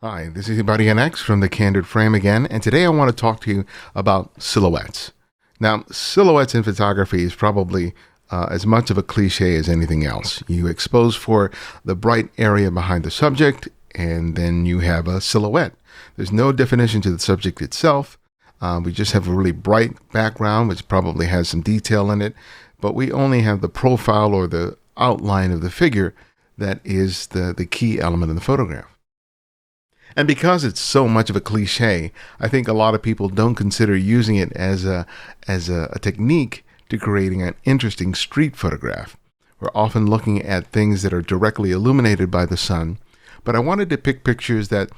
Hi, this is Ibarionex from the Candid Frame again, and today I want to talk to you about silhouettes. Now, silhouettes in photography is probably as much of a cliche as anything else. You expose for the bright area behind the subject, and then you have a silhouette. There's no definition to the subject itself. We just have a really bright background, which probably has some detail in it, but we only have the profile or the outline of the figure that is the key element in the photograph. And because it's so much of a cliche, I think a lot of people don't consider using it as a technique to creating an interesting street photograph. We're often looking at things that are directly illuminated by the sun, but I wanted to pick pictures that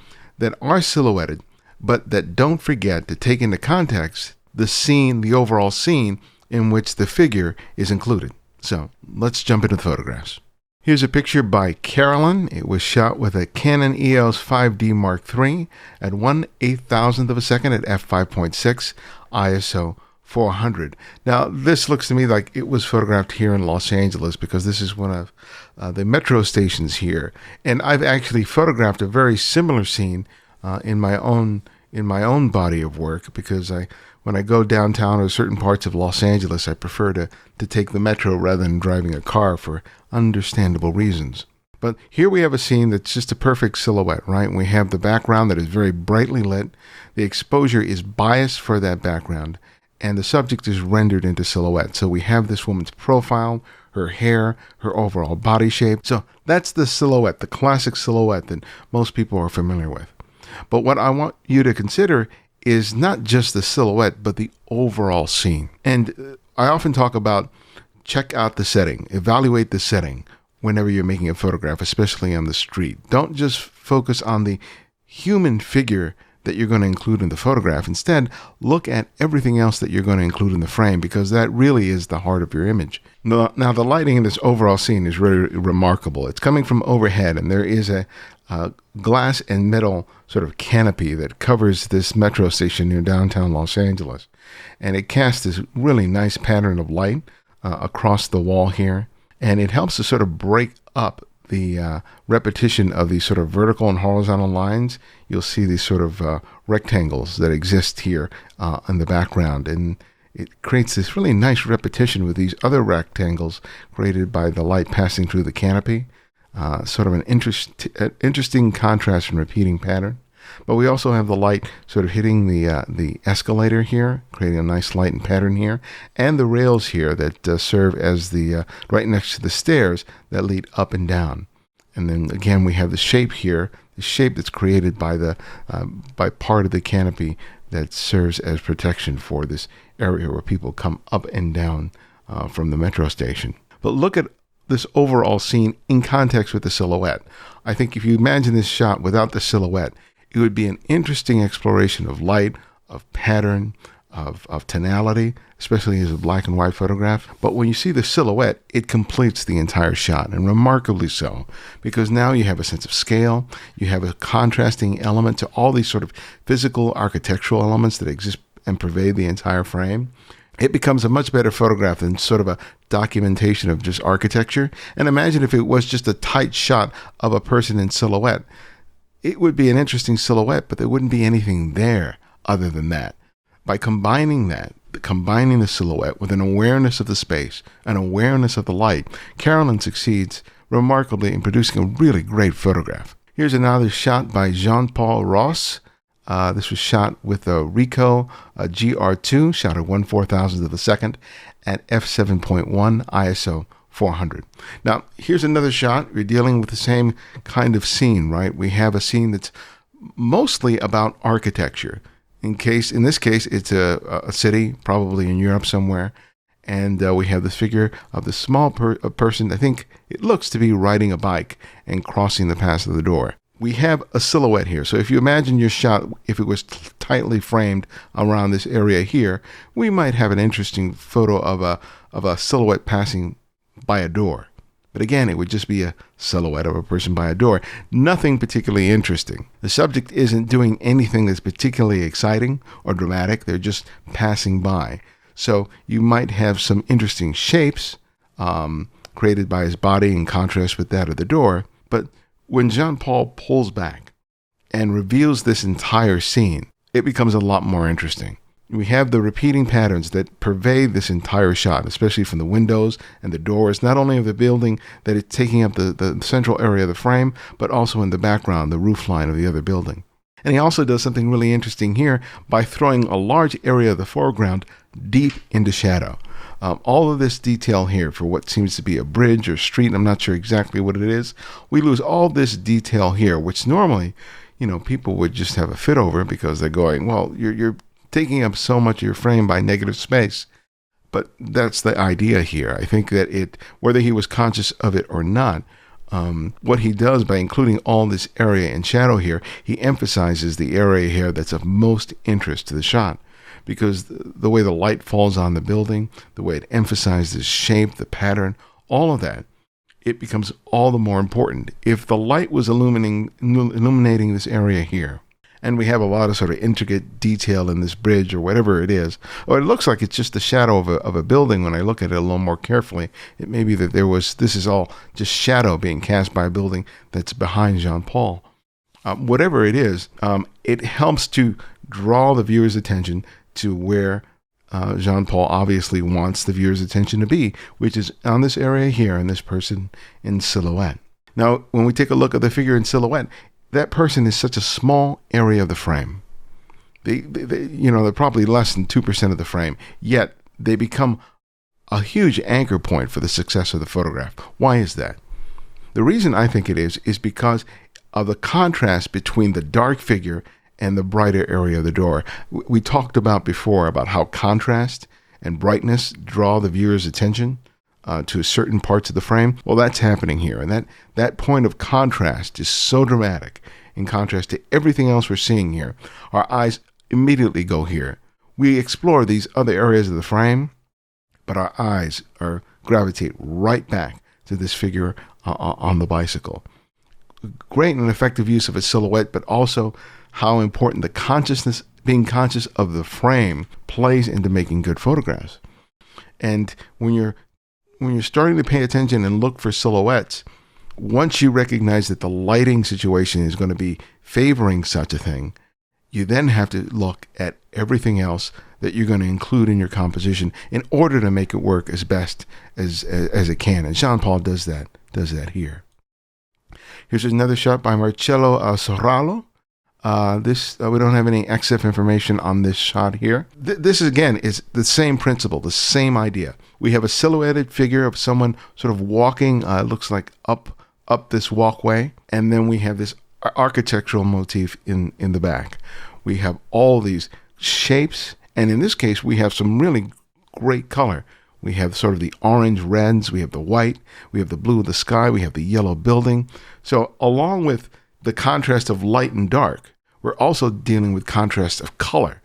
are silhouetted, but that don't forget to take into context the scene, the overall scene in which the figure is included. So let's jump into the photographs. Here's a picture by Carolyn. It was shot with a Canon EOS 5D Mark III at 1/8,000th of a second at f5.6 ISO 400. Now, this looks to me like it was photographed here in Los Angeles because this is one of the metro stations here. And I've actually photographed a very similar scene in my own body of work because when I go downtown or certain parts of Los Angeles, I prefer to take the metro rather than driving a car for understandable reasons. But here we have a scene that's just a perfect silhouette, right? We have the background that is very brightly lit. The exposure is biased for that background, and the subject is rendered into silhouette. So we have this woman's profile, her hair, her overall body shape. So that's the silhouette, the classic silhouette that most people are familiar with. But what I want you to consider is not just the silhouette, but the overall scene. And I often talk about check out the setting, evaluate the setting whenever you're making a photograph, especially on the street. Don't just focus on the human figure that you're going to include in the photograph. Instead, look at everything else that you're going to include in the frame because that really is the heart of your image. Now, the lighting in this overall scene is really remarkable. It's coming from overhead, and there is a glass and metal sort of canopy that covers this metro station near downtown Los Angeles. And it casts this really nice pattern of light across the wall here. And it helps to sort of break up the repetition of these sort of vertical and horizontal lines. You'll see these sort of rectangles that exist here in the background. And it creates this really nice repetition with these other rectangles created by the light passing through the canopy. Sort of an interesting contrast and repeating pattern. But we also have the light sort of hitting the escalator here, creating a nice light and pattern here, and the rails here that serve as the right next to the stairs that lead up and down. And then again, we have the shape here, the shape that's created by part of the canopy that serves as protection for this area where people come up and down from the metro station. But look at this overall scene in context with the silhouette. I think if you imagine this shot without the silhouette, it would be an interesting exploration of light, of pattern, of tonality, especially as a black and white photograph. But when you see the silhouette, it completes the entire shot, and remarkably so, because now you have a sense of scale, you have a contrasting element to all these sort of physical architectural elements that exist and pervade the entire frame. It becomes a much better photograph than sort of a documentation of just architecture. And imagine if it was just a tight shot of a person in silhouette. It would be an interesting silhouette, but there wouldn't be anything there other than that. By combining the silhouette with an awareness of the space, an awareness of the light, Carolyn succeeds remarkably in producing a really great photograph. Here's another shot by Paul ROS. This was shot with a Ricoh GR2, shot at 1/4000th of a second at f7.1 ISO 400. Now, here's another shot. We're dealing with the same kind of scene, right? We have a scene that's mostly about architecture. In this case, it's a city, probably in Europe somewhere. And we have the figure of the small person, I think it looks to be riding a bike and crossing the path of the door. We have a silhouette here. So if you imagine your shot, if it was tightly framed around this area here, we might have an interesting photo of a silhouette passing by a door. But again, it would just be a silhouette of a person by a door. Nothing particularly interesting. The subject isn't doing anything that's particularly exciting or dramatic. They're just passing by. So you might have some interesting shapes created by his body in contrast with that of the door. But when Jean Paul pulls back and reveals this entire scene, it becomes a lot more interesting. We have the repeating patterns that pervade this entire shot, especially from the windows and the doors, not only of the building that is taking up the central area of the frame, but also in the background, the roof line of the other building. And he also does something really interesting here by throwing a large area of the foreground deep into shadow. All of this detail here for what seems to be a bridge or street, I'm not sure exactly what it is. We lose all this detail here, which normally, people would just have a fit over because they're going, well, you're taking up so much of your frame by negative space. But that's the idea here. I think that whether he was conscious of it or not, what he does by including all this area in shadow here, he emphasizes the area here that's of most interest to the shot, because the way the light falls on the building, the way it emphasizes shape, the pattern, all of that, it becomes all the more important. If the light was illuminating this area here, and we have a lot of sort of intricate detail in this bridge or whatever it is, or it looks like it's just the shadow of a building when I look at it a little more carefully. It may be that this is all just shadow being cast by a building that's behind Jean-Paul. Whatever it is, it helps to draw the viewer's attention to where Jean-Paul obviously wants the viewer's attention to be, which is on this area here and this person in silhouette. Now, when we take a look at the figure in silhouette, that person is such a small area of the frame. They're probably less than 2% of the frame, yet they become a huge anchor point for the success of the photograph. Why is that? The reason I think it is because of the contrast between the dark figure and the brighter area of the door. We talked about before about how contrast and brightness draw the viewer's attention to certain parts of the frame. Well, that's happening here. And that point of contrast is so dramatic in contrast to everything else we're seeing here. Our eyes immediately go here. We explore these other areas of the frame, but our eyes gravitate right back to this figure on the bicycle. Great and effective use of a silhouette, but also how important being conscious of the frame plays into making good photographs. And when you're starting to pay attention and look for silhouettes, once you recognize that the lighting situation is going to be favoring such a thing, you then have to look at everything else that you're going to include in your composition in order to make it work as best as it can. And Jean-Paul does that here. Here's another shot by Marcello Ceraulo. We don't have any EXIF information on this shot here. This again is the same principle, the same idea. We have a silhouetted figure of someone sort of walking, looks like up this walkway, and then we have this architectural motif in the back. We have all these shapes, and in this case, we have some really great color. We have sort of the orange reds, we have the white, we have the blue of the sky, we have the yellow building. So along with the contrast of light and dark, we're also dealing with contrast of color.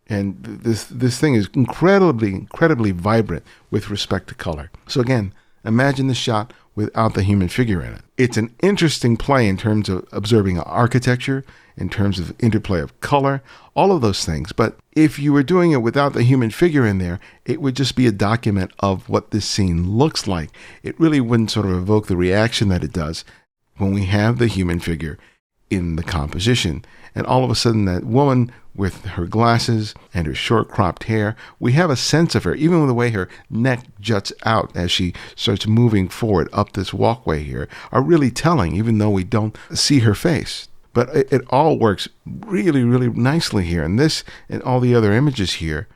And this thing is incredibly vibrant with respect to color. So again, imagine the shot without the human figure in it. It's an interesting play in terms of observing architecture, in terms of interplay of color, all of those things. But if you were doing it without the human figure in there, it would just be a document of what this scene looks like. It really wouldn't sort of evoke the reaction that it does when we have the human figure in the composition. And all of a sudden, that woman with her glasses and her short cropped hair, we have a sense of her, even with the way her neck juts out as she starts moving forward up this walkway here, are really telling, even though we don't see her face. But it all works really, really nicely here. And this and all the other images here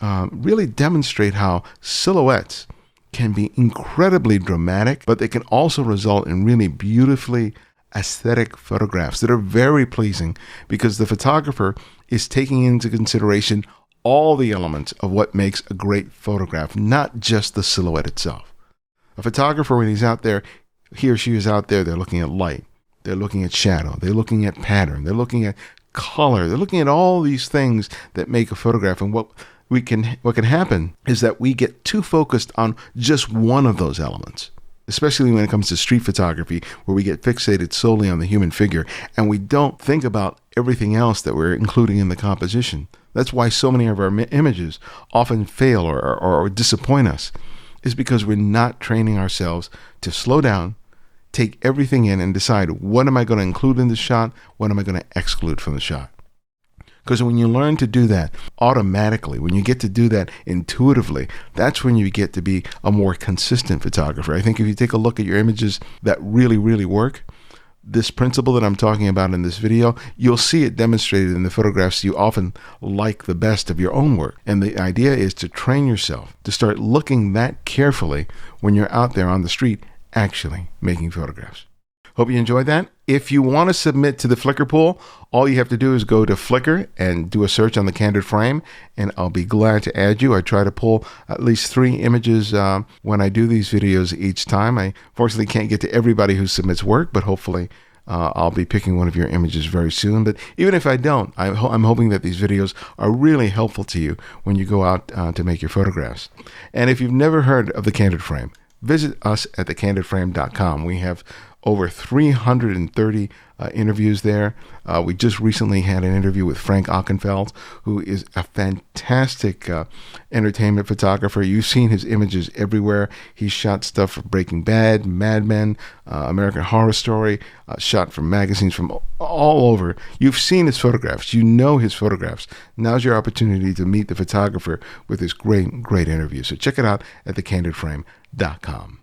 really demonstrate how silhouettes can be incredibly dramatic, but they can also result in really beautifully aesthetic photographs that are very pleasing because the photographer is taking into consideration all the elements of what makes a great photograph, not just the silhouette itself. A photographer, when he's out there, he or she is out there, they're looking at light, they're looking at shadow, they're looking at pattern, they're looking at color, they're looking at all these things that make a photograph. And what can happen is that we get too focused on just one of those elements, especially when it comes to street photography, where we get fixated solely on the human figure and we don't think about everything else that we're including in the composition. That's why so many of our images often fail or disappoint us, is because we're not training ourselves to slow down, take everything in and decide, what am I going to include in the shot? What am I going to exclude from the shot? Because when you learn to do that automatically, when you get to do that intuitively, that's when you get to be a more consistent photographer. I think if you take a look at your images that really, really work, this principle that I'm talking about in this video, you'll see it demonstrated in the photographs you often like the best of your own work. And the idea is to train yourself to start looking that carefully when you're out there on the street actually making photographs. Hope you enjoyed that. If you want to submit to the Flickr pool, all you have to do is go to Flickr and do a search on the Candid Frame, and I'll be glad to add you. I try to pull at least 3 images when I do these videos each time. I fortunately can't get to everybody who submits work, but hopefully I'll be picking one of your images very soon. But even if I don't, I'm hoping that these videos are really helpful to you when you go out to make your photographs. And if you've never heard of the Candid Frame, visit us at thecandidframe.com. We have over 330 interviews there. We just recently had an interview with Frank Ockenfeld, who is a fantastic entertainment photographer. You've seen his images everywhere. He's shot stuff for Breaking Bad, Mad Men, American Horror Story, shot from magazines from all over. You've seen his photographs. You know his photographs. Now's your opportunity to meet the photographer with this great, great interview. So check it out at thecandidframe.com.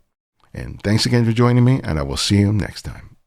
And thanks again for joining me, and I will see you next time.